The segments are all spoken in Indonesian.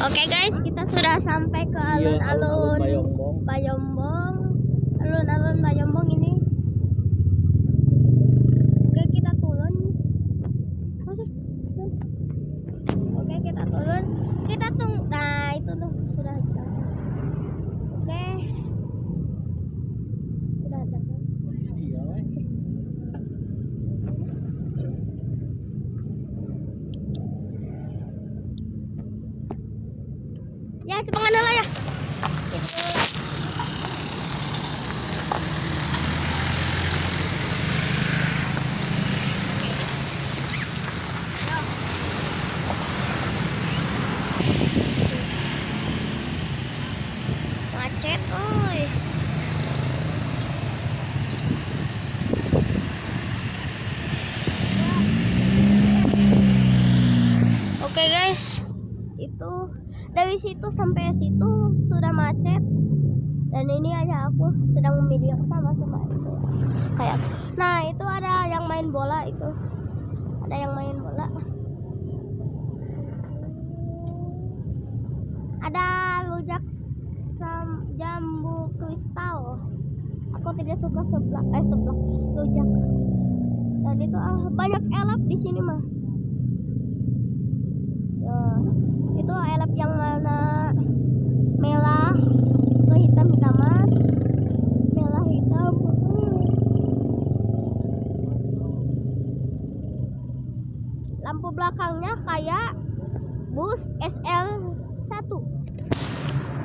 Oke guys, kita sudah sampai ke alun-alun Bayombong. Alun-alun Bayombong ini. Oke, kita turun. Oke, kita turun. Kita tunggu. Nah, itu tuh sudah datang. Oke. Sudah datang. Ya, cepat lah ya. Macet, oi. Oke guys, itu dari situ sampai situ sudah macet, dan ini aja aku sedang memvideo sama itu kayak. Nah, itu ada yang main bola, itu ada yang main bola, ada rujak jambu kristal. Aku tidak suka seblak rujak, dan itu banyak elep di sini mah. Itu elep yang warna merah ke hitam-hitaman, merah hitam. Lampu belakangnya kayak bus SL1.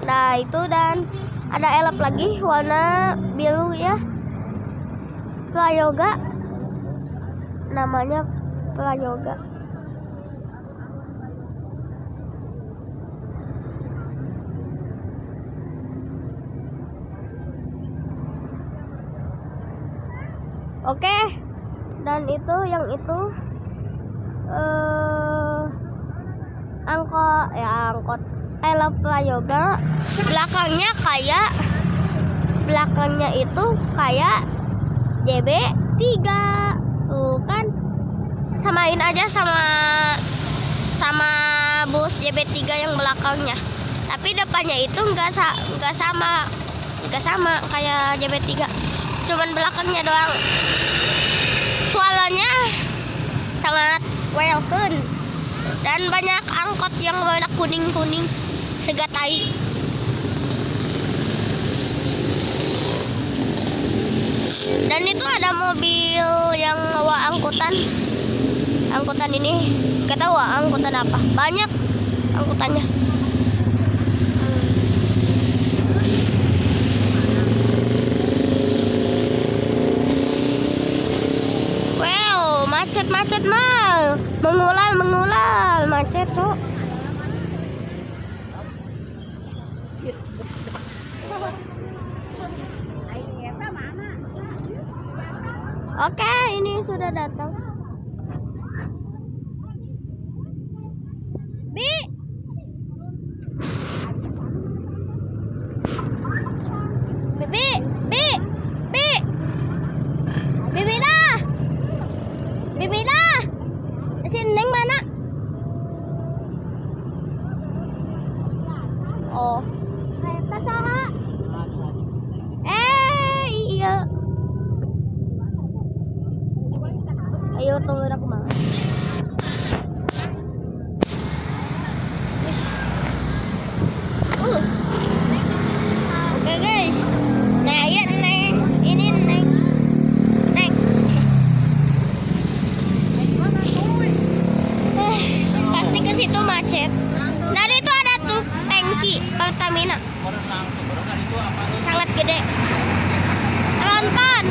Nah, itu, dan ada elep lagi warna biru ya, Prayoga, namanya Prayoga. Oke, dan itu yang itu angkot elep Prayoga. Belakangnya itu kayak JB3 tuh kan, samain aja sama bus JB3 yang belakangnya, tapi depannya itu nggak sama kayak JB3, cuman belakangnya doang. Suaranya sangat welcome, dan banyak angkot yang warna kuning segatai. Dan itu ada mobil yang bawa angkutan ini, gak tahu angkutan apa, banyak angkutannya. Macet mal, mengular macet, Cok. Oke, ini sudah datang. Bibi dah. Sini Neng mana? Oh. Kereta saha? Iya. Ayo tunggu aku mau. Oke guys. Nah, ya Neng. Ini Neng. Pasti ke situ macet. Dan itu ada tuh tangki Pertamina, sangat gede. Tonton.